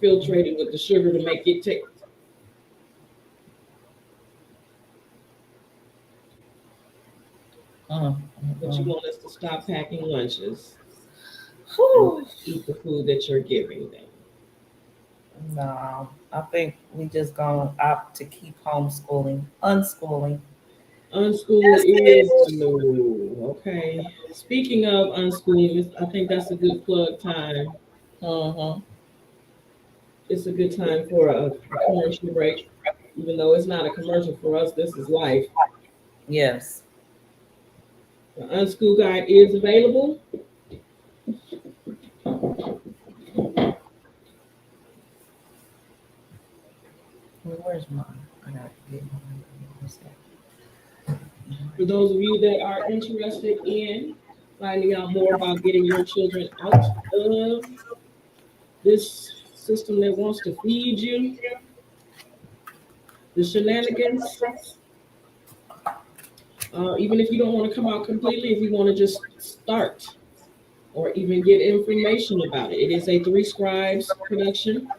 filtrated with the sugar to make it take. But you want us to stop packing lunches, eat the food that you're giving them.
No, I think we just gonna opt to keep homeschooling, unschooling.
Unschooling is no. Okay. Speaking of unschooling, I think that's a good plug time. It's a good time for a commercial break. Even though it's not a commercial for us, this is life.
Yes.
The Unschool Guide is available.
Where's mine? I gotta get mine. What's that?
For those of you that are interested in finding out more about getting your children out of this system that wants to feed you, the shenanigans, even if you don't want to come out completely, if you want to just start or even get information about it, it is a Three Scribes production.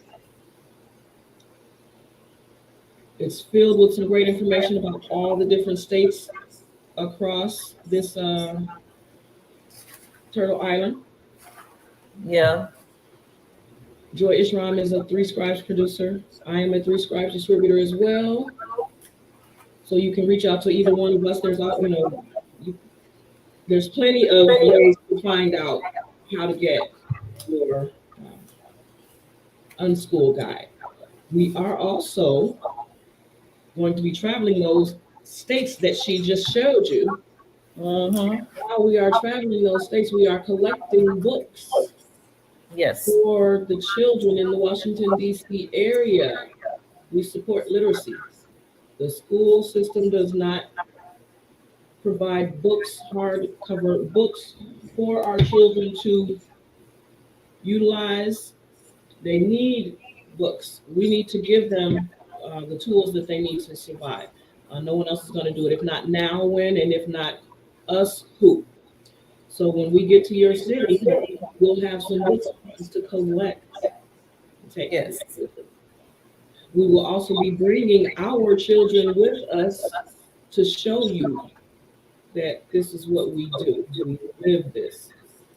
It's filled with some great information about all the different states across this Turtle Island.
Yeah.
Joy Ishram is a Three Scribes producer. I am a Three Scribes distributor as well. So you can reach out to either one of us. There's plenty of ways to find out how to get your Unschool Guide. We are also going to be traveling those states that she just showed you. While we are traveling those states, we are collecting books
Yes.
For the children in the Washington, D.C. area, we support literacy. The school system does not provide books, hardcover books for our children to utilize. They need books. We need to give them the tools that they need to survive. No one else is going to do it. If not now, when? And if not us, who? So when we get to your city, we'll have some books for us to collect and take
Yes.
with us. We will also be bringing our children with us to show you that this is what we do. We live this.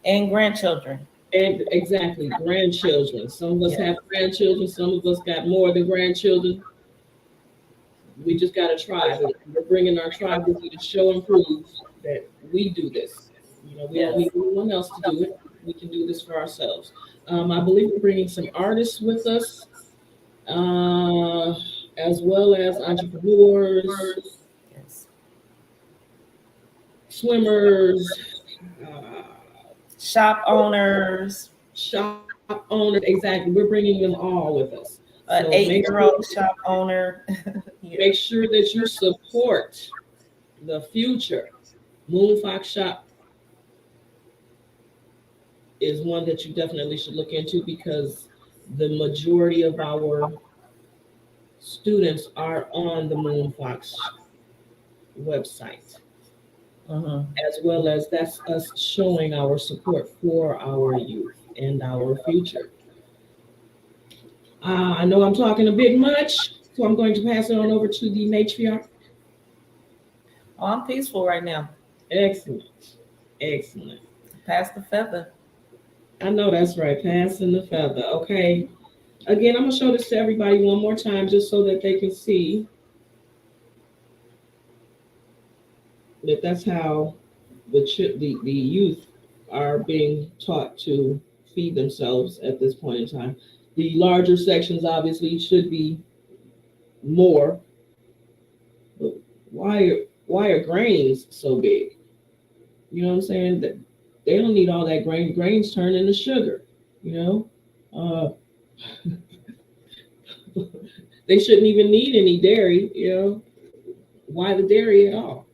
And grandchildren.
And exactly, grandchildren. Some of us
Yeah.
have grandchildren, some of us got more than grandchildren. We just got a tribe. And we're bringing our tribe with you to show and prove that we do this. You know, we don't
Yes.
need anyone else to do it. We can do this for ourselves. I believe we're bringing some artists with us, uh, as well as entrepreneurs,
Yes.
swimmers, uh,
Shop owners,
shop owners. Exactly, we're bringing them all with us.
an
So
8-year-old shop owner. Yeah.
make sure that you support the future. Moonfox Shop is one that you definitely should look into because the majority of our students are on the Moonfox website,
Mhm.
as well as that's us showing our support for our youth and our future. I know I'm talking a bit much, so I'm going to pass it on over to the matriarch.
Oh, I'm peaceful right now.
Excellent. Excellent.
Pass the feather.
I know that's right. Passing the feather. Okay. Again, I'm going to show this to everybody one more time just so that they can see that that's how the youth are being taught to feed themselves at this point in time. The larger sections obviously should be more, but why are grains so big? You know what I'm saying? That they don't need all that grain. Grains turn into sugar. You know, they shouldn't even need any dairy. You know, why the dairy at all?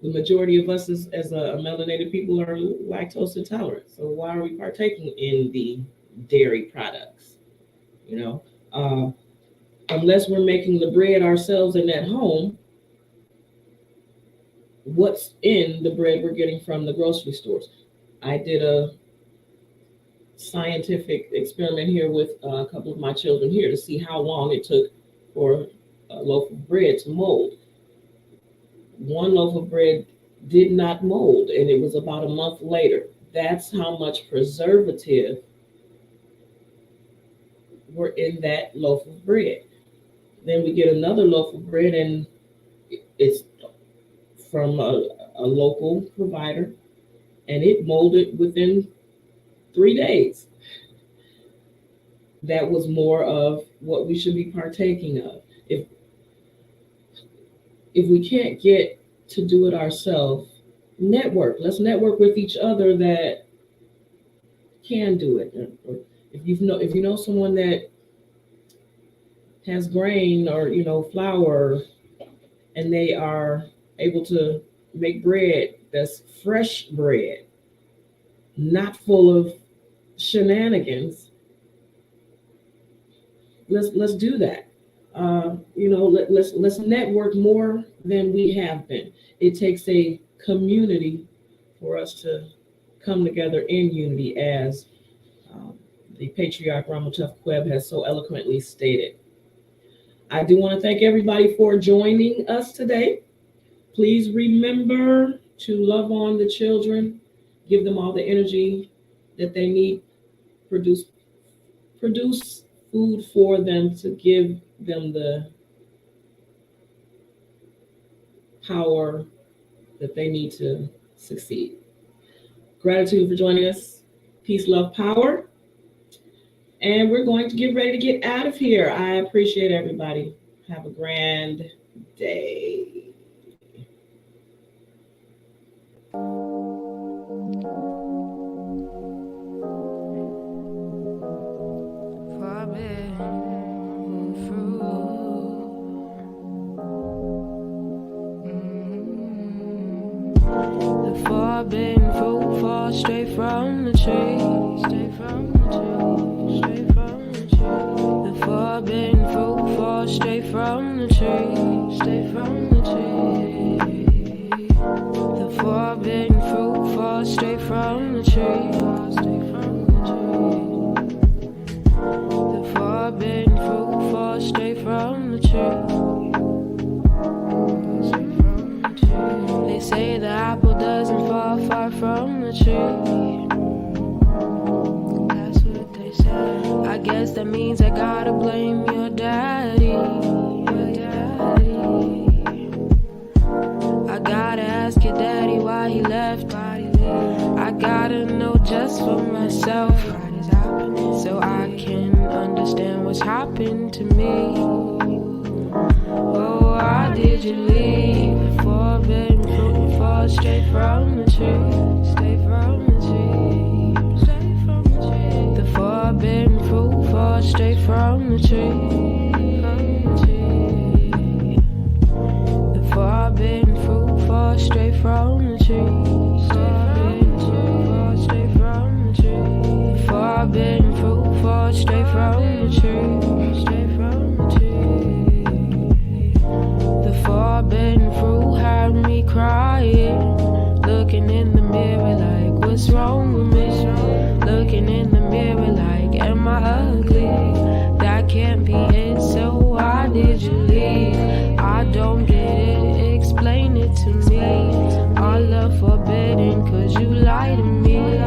The majority of us as a melanated people are lactose intolerant. So why are we partaking in the dairy products? You know, unless we're making the bread ourselves and at home, what's in the bread we're getting from the grocery stores? I did a scientific experiment here with a couple of my children here to see how long it took for a loaf of bread to mold. One loaf of bread did not mold, and it was about a month later. That's how much preservative were in that loaf of bread. Then we get another loaf of bread, and it's from a local provider, and it molded within 3 days. That was more of what we should be partaking of. If we can't get to do it ourselves, network. Let's network with each other that can do it. Or if you know someone that has grain or flour, and they are able to make bread that's fresh bread, not full of shenanigans. Let's do that. Let's network more than we have been. It takes a community for us to come together in unity, as the patriarch Ramatuf Kweb has so eloquently stated. I do want to thank everybody for joining us today. Please remember to love on the children, give them all the energy that they need, produce food for them to give them the power that they need to succeed. Gratitude for joining us. Peace, love, power. And we're going to get ready to get out of here. I appreciate everybody. Have a grand day.
The forbidden fruit falls straight from the tree. Straight from the tree. Straight from the tree. The forbidden fruit falls straight from the tree. Straight from the tree. The forbidden fruit falls straight from the tree. Straight from the tree. The forbidden fruit falls straight from the tree. They say the apple doesn't fall far from the tree. That's what they say. I guess that means I gotta blame your daddy. Your daddy. I gotta ask your daddy why he left. I gotta know just for myself, so I can understand what's happened to me. Oh, why did you leave? Forbidden fruit falls straight from the tree. Straight from the tree. Straight from the tree. The forbidden fruit falls straight from the tree. The forbidden fruit falls straight from the tree. Forbidden fruit falls straight from the tree. Straight from the tree. The forbidden fruit had me crying, looking in the mirror like, what's wrong with me? Looking in the mirror like, am I ugly? That can't be it, so why did you leave? I don't get it, explain it to me. Our love forbidden cause you lie to me.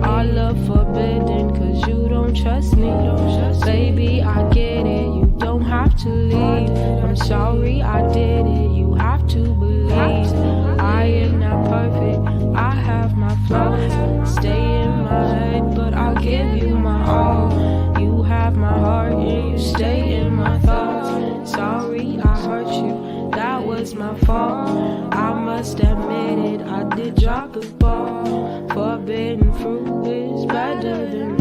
Our love forbidden cause you don't trust me. Baby, I get it, you don't have to leave. I'm sorry I did it, you have to believe. I am not perfect, I have my flaws. Stay in my head, but I'll give you my all. You have my heart and you stay in my thoughts. Sorry I hurt you, that was my fault. I must admit it, I did drop the ball. Forbidden fruit is better than